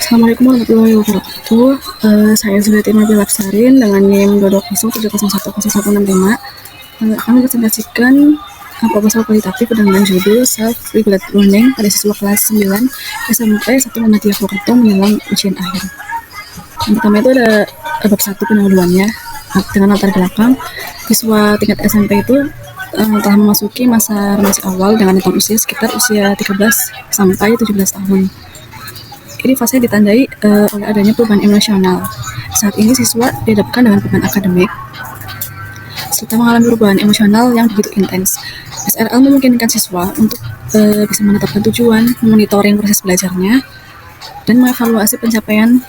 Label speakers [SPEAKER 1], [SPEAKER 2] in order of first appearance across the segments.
[SPEAKER 1] Assalamualaikum warahmatullahi wabarakatuh. Saya Zuleti Nabila Lapsarin dengan NIM 22070010165 akan mempresentasikan proposal kualitatif dengan judul Self-Regulated Learning pada siswa kelas 9 SMP 1 Muhammadiyah Purwokerto menjelang ujian akhir. Yang pertama itu ada bab 1 pendahuluannya dengan latar belakang siswa tingkat SMP itu telah memasuki masa remaja awal dengan rentang usia sekitar usia 13 sampai 17 tahun. Ini fase ditandai oleh adanya perubahan emosional. Saat ini siswa dihadapkan dengan beban akademik serta mengalami perubahan emosional yang begitu intens. SRL memungkinkan siswa untuk bisa menetapkan tujuan, memonitoring proses belajarnya, dan mengevaluasi pencapaian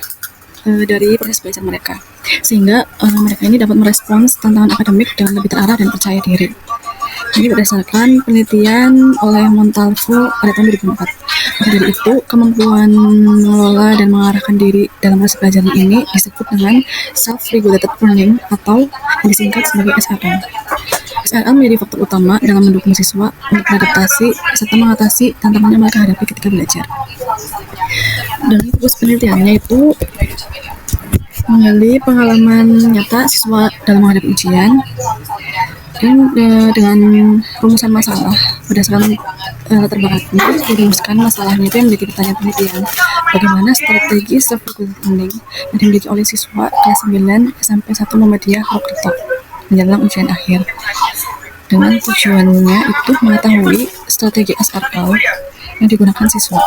[SPEAKER 1] dari proses belajar mereka, sehingga mereka ini dapat merespons tantangan akademik dengan lebih terarah dan percaya diri. Ini berdasarkan penelitian oleh Montalvo pada tahun 2004. Maka dari itu, kemampuan mengelola dan mengarahkan diri dalam proses pelajaran ini disebut dengan self-regulated learning atau yang disingkat sebagai SRL. SRL menjadi faktor utama dalam mendukung siswa untuk beradaptasi serta mengatasi tantangan yang mereka hadapi ketika belajar. Dalam fokus penelitiannya itu menggali pengalaman nyata siswa dalam menghadapi ujian dan dengan rumusan masalah berdasarkan latar belakangnya dirumuskan masalahnya itu yang menjadi pertanyaan penelitian bagaimana strategi self-regulated learning yang dimiliki oleh siswa kelas 9 SMP 1 Muhammadiyah Purwokerto menjelang ujian akhir, dengan tujuannya itu mengetahui strategi SRL yang digunakan siswa.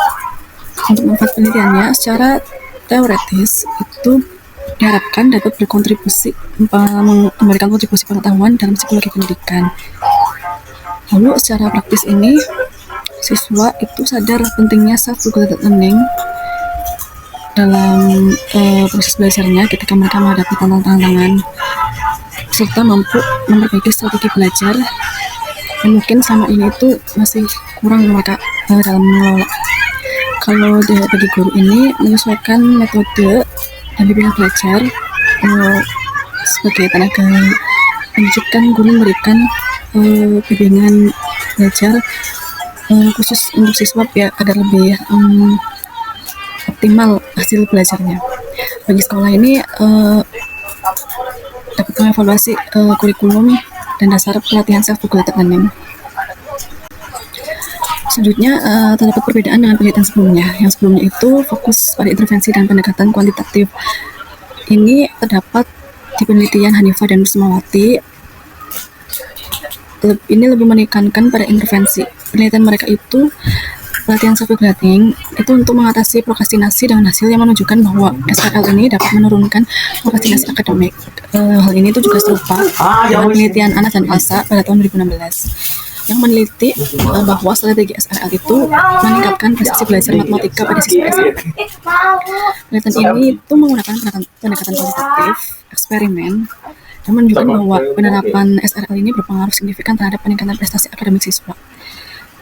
[SPEAKER 1] Untuk manfaat penelitiannya secara teoretis itu diharapkan dapat berkontribusi memberikan kontribusi pengetahuan dalam psikologi pendidikan. Lalu secara praktis ini siswa itu sadar pentingnya self-regulated learning dalam proses belajarnya ketika mereka menghadapi tantangan serta mampu memperbaiki strategi belajar yang mungkin selama ini itu masih kurang mereka dalam mengelola. Kalau bagi guru ini menyesuaikan metode dan bimbingan belajar sebagai tenaga pendidikan, guru memberikan bimbingan belajar khusus untuk siswa biar agar lebih optimal hasil belajarnya. Bagi sekolah ini dapat mengevaluasi kurikulum dan dasar pelatihan self-regulated learning. Selanjutnya terdapat perbedaan dengan penelitian sebelumnya. Yang sebelumnya itu fokus pada intervensi dan pendekatan kuantitatif. Ini terdapat di penelitian Hanifah dan Rusmawati. Ini lebih menekankan pada intervensi. Penelitian mereka itu pelatihan self-regulating itu untuk mengatasi prokrastinasi dengan hasil yang menunjukkan bahwa SRL ini dapat menurunkan prokrastinasi akademik. Hal ini itu juga serupa dengan penelitian Anas dan Elsa pada tahun 2016 yang meneliti bahwa strategi SRL itu meningkatkan prestasi belajar matematika pada siswa SMP. Penelitian ini itu menggunakan pendekatan kualitatif, eksperimen, dan menunjukkan bahwa penerapan SRL ini berpengaruh signifikan terhadap peningkatan prestasi akademik siswa.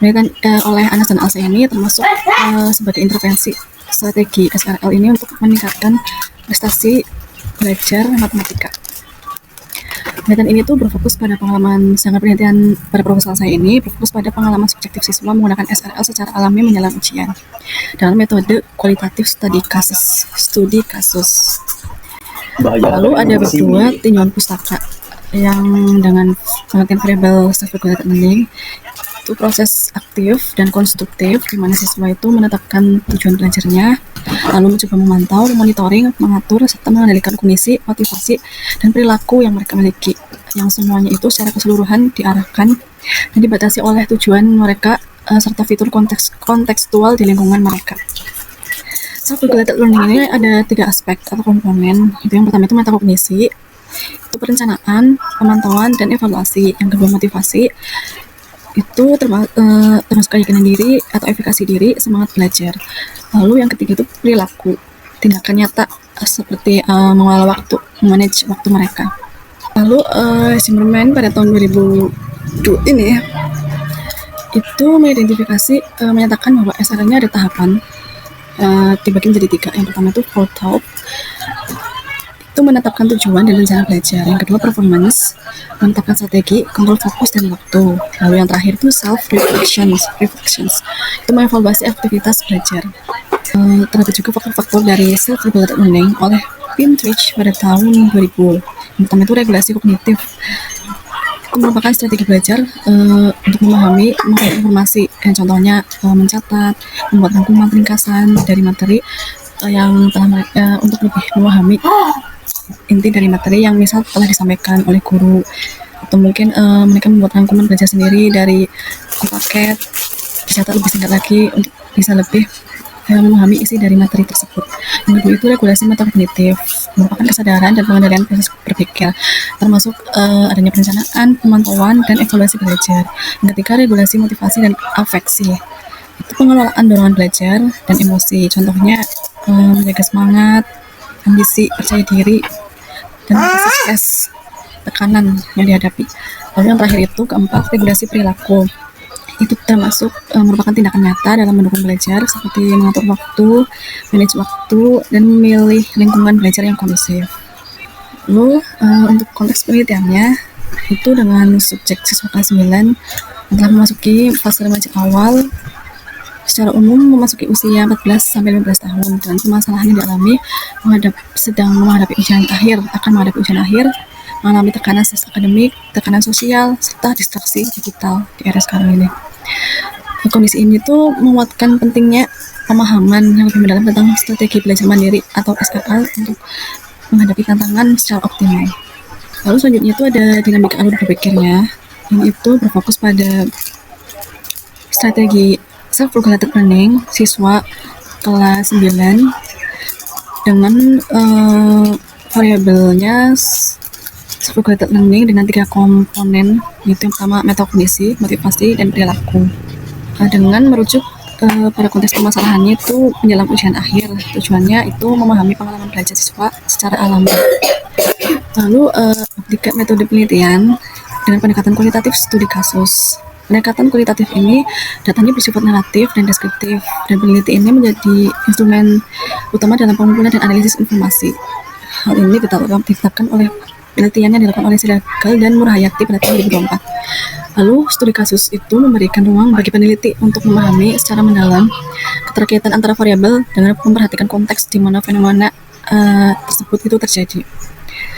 [SPEAKER 1] Penelitian oleh Anas dan Alsa ini termasuk sebagai intervensi strategi SRL ini untuk meningkatkan prestasi belajar matematika. Penelitian ini tuh berfokus pada pengalaman, sedangkan penelitian pada proposal saya ini berfokus pada pengalaman subjektif siswa menggunakan SRL secara alami menjelang ujian dalam metode kualitatif studi kasus. Lalu ada berdua tinjauan pustaka yang dengan pengertian variabel self-regulated learning itu proses aktif dan konstruktif di mana siswa itu menetapkan tujuan belajarnya, lalu mencoba memantau, monitoring, mengatur, serta mengendalikan kondisi, motivasi, dan perilaku yang mereka miliki, yang semuanya itu secara keseluruhan diarahkan dan dibatasi oleh tujuan mereka serta fitur kontekstual di lingkungan mereka. Self-regulated learning ini ada 3 aspek atau komponen. Itu yang pertama itu metakognisi, itu perencanaan, pemantauan, dan evaluasi. Yang kedua motivasi, itu termasuk keyakinan diri atau efikasi diri, semangat belajar. Lalu yang ketiga itu perilaku, tindakan nyata seperti mengelola waktu, manage waktu mereka. Lalu Zimmerman pada tahun 2002 ini itu mengidentifikasi menyatakan bahwa SRL-nya ada tahapan dibagi menjadi 3. Yang pertama itu forethought, itu menetapkan tujuan dan rencana belajar. Yang kedua, performance, menetapkan strategi, kontrol fokus dan waktu. Lalu yang terakhir itu self reflections, itu mengevaluasi aktivitas belajar. Terdapat juga faktor-faktor dari self regulated learning oleh Pinterest pada tahun 2000. Yang pertama itu regulasi kognitif. Itu merupakan strategi belajar untuk memahami informasi. Contohnya mencatat, membuat rangkuman ringkasan dari materi yang telah untuk lebih memahami inti dari materi yang misal telah disampaikan oleh guru, atau mungkin mereka membuat rangkuman belajar sendiri dari paket, dicatat lebih singkat lagi untuk bisa lebih memahami isi dari materi tersebut. Yang kedua itu regulasi metakognitif, merupakan kesadaran dan pengendalian proses berpikir, termasuk adanya perencanaan, pemantauan, dan evaluasi belajar. Yang ketiga, regulasi motivasi dan afeksi, itu pengelolaan dorongan belajar dan emosi, contohnya menjaga semangat, ambisi, percaya diri, dan stres, tekanan yang dihadapi. Lalu yang terakhir itu keempat, regulasi perilaku. Itu termasuk merupakan tindakan nyata dalam mendukung belajar seperti mengatur waktu, manage waktu, dan memilih lingkungan belajar yang kondusif. Lalu untuk konteks penelitiannya itu dengan subjek siswa kelas 9 telah memasuki fase remaja awal, secara umum memasuki usia 14-15 tahun, dan permasalahan yang dialami sedang menghadapi ujian akhir, mengalami tekanan stres akademik, tekanan sosial, serta distraksi digital di era sekarang ini. Kondisi ini tuh menguatkan pentingnya pemahaman yang lebih mendalam tentang strategi belajar mandiri atau SRL untuk menghadapi tantangan secara optimal. Lalu selanjutnya itu ada dinamika alur berpikirnya, yang itu berfokus pada strategi self-regulated learning siswa kelas 9 dengan variabelnya self-regulated learning dengan 3 komponen, yaitu yang pertama metakognisi, motivasi, dan perilaku. Dengan merujuk pada konteks permasalahannya itu menjelang ujian akhir, tujuannya itu memahami pengalaman belajar siswa secara alami. Lalu tiga metode penelitian dengan pendekatan kualitatif studi kasus. Pendekatan kualitatif ini datanya bersifat naratif dan deskriptif, dan peneliti ini menjadi instrumen utama dalam pengumpulan dan analisis informasi. Hal ini ditetapkan oleh penelitian yang dilakukan oleh Sidagal dan Murhayati pada tahun 2004. Lalu studi kasus itu memberikan ruang bagi peneliti untuk memahami secara mendalam keterkaitan antara variabel dengan memperhatikan konteks di mana fenomena tersebut itu terjadi.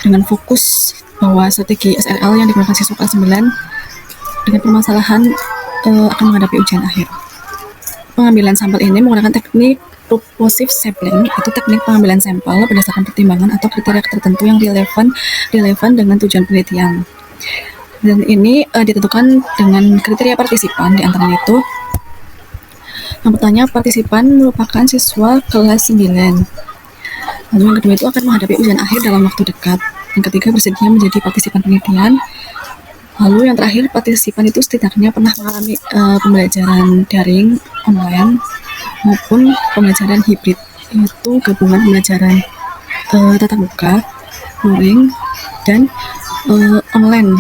[SPEAKER 1] Dengan fokus bahwa strategi SRL yang digunakan siswa kelas 9 dengan permasalahan akan menghadapi ujian akhir. Pengambilan sampel ini menggunakan teknik purposive sampling, itu teknik pengambilan sampel berdasarkan pertimbangan atau kriteria tertentu yang relevan dengan tujuan penelitian. Dan ini ditentukan dengan kriteria partisipan, di antaranya itu yang pertama, partisipan merupakan siswa kelas 9. Lalu yang kedua itu akan menghadapi ujian akhir dalam waktu dekat. Yang ketiga, bersedia menjadi partisipan penelitian. Lalu yang terakhir, partisipan itu setidaknya pernah mengalami pembelajaran daring, online, maupun pembelajaran hibrid, yaitu gabungan pembelajaran tatap muka, luring, dan online.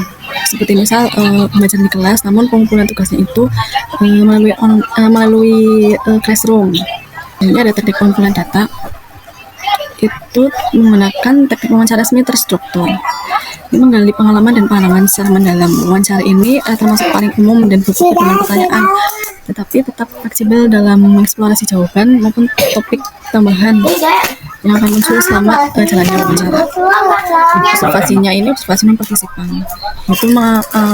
[SPEAKER 1] Seperti misal pembelajaran di kelas, namun pengumpulan tugasnya itu melalui classroom. Ini ada teknik pengumpulan data, itu menggunakan teknik wawancara semi terstruktur. Ini menggali pengalaman dan pengalaman secara mendalam. Wawancara ini termasuk paling umum dan berbuku dengan pertanyaan, tetapi tetap fleksibel dalam mengeksplorasi jawaban maupun topik tambahan yang akan muncul selama jalannya wawancara. Observasinya ini observasi non-partisipan, itu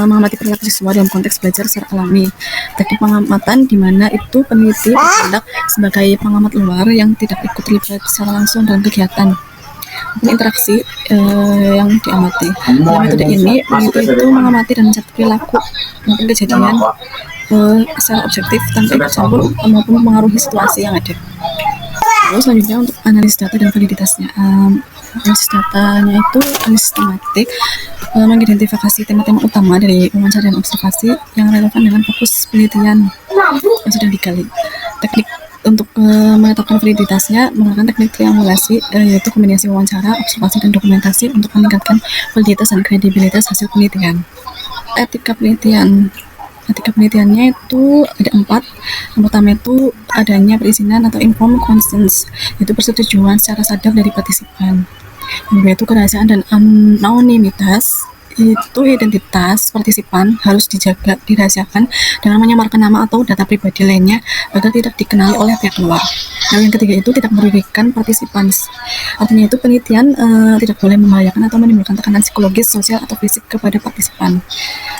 [SPEAKER 1] mengamati perilaku siswa dalam konteks belajar secara alami. Teknik pengamatan di mana itu peneliti bertindak sebagai pengamat luar yang tidak ikut terlibat secara langsung dalam kegiatan interaksi yang diamati. Dalam metode ini, peneliti itu mengamati dan mencatat perilaku maupun kejadian secara objektif tanpa ikut campur maupun mempengaruhi situasi yang ada. Lalu selanjutnya untuk analisis data dan validitasnya. Analisis datanya itu analisis sistematik, mengidentifikasi tema-tema utama dari wawancara dan observasi yang relevan dengan fokus penelitian yang sudah digali. Teknik untuk menetapkan validitasnya menggunakan teknik triangulasi, yaitu kombinasi wawancara, observasi, dan dokumentasi untuk meningkatkan validitas dan kredibilitas hasil penelitian. Etika penelitiannya itu ada 4. Yang pertama itu adanya perizinan atau informed consent, itu persetujuan secara sadar dari partisipan. Yang kedua itu kerahasiaan dan anonimitas. Itu identitas partisipan harus dijaga, dirahasiakan dengan menyamarkan nama atau data pribadi lainnya agar tidak dikenali oleh pihak luar. Lalu yang ketiga itu tidak merugikan partisipan. Artinya itu penelitian tidak boleh membahayakan atau menimbulkan tekanan psikologis, sosial, atau fisik kepada partisipan.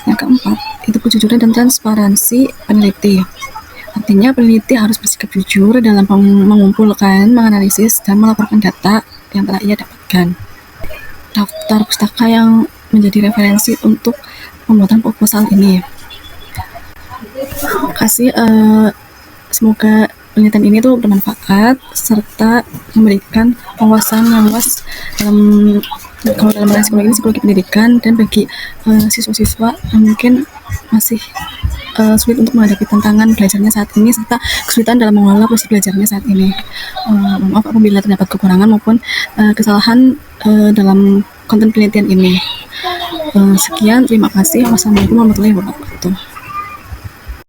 [SPEAKER 1] Yang keempat itu kejujuran dan transparansi peneliti. Artinya peneliti harus bersikap jujur dalam mengumpulkan, menganalisis, dan melaporkan data yang telah ia dapatkan. Daftar pustaka yang menjadi referensi untuk pembuatan proposal ini. Terima kasih. Semoga penelitian ini tuh bermanfaat serta memberikan wawasan yang luas dalam psikologi pendidikan, dan bagi siswa-siswa yang mungkin masih sulit untuk menghadapi tantangan belajarnya saat ini serta kesulitan dalam mengelola proses belajarnya saat ini. Maaf apabila terdapat kekurangan maupun kesalahan dalam konten penelitian ini. Sekian, terima kasih. Wassalamualaikum warahmatullahi wabarakatuh.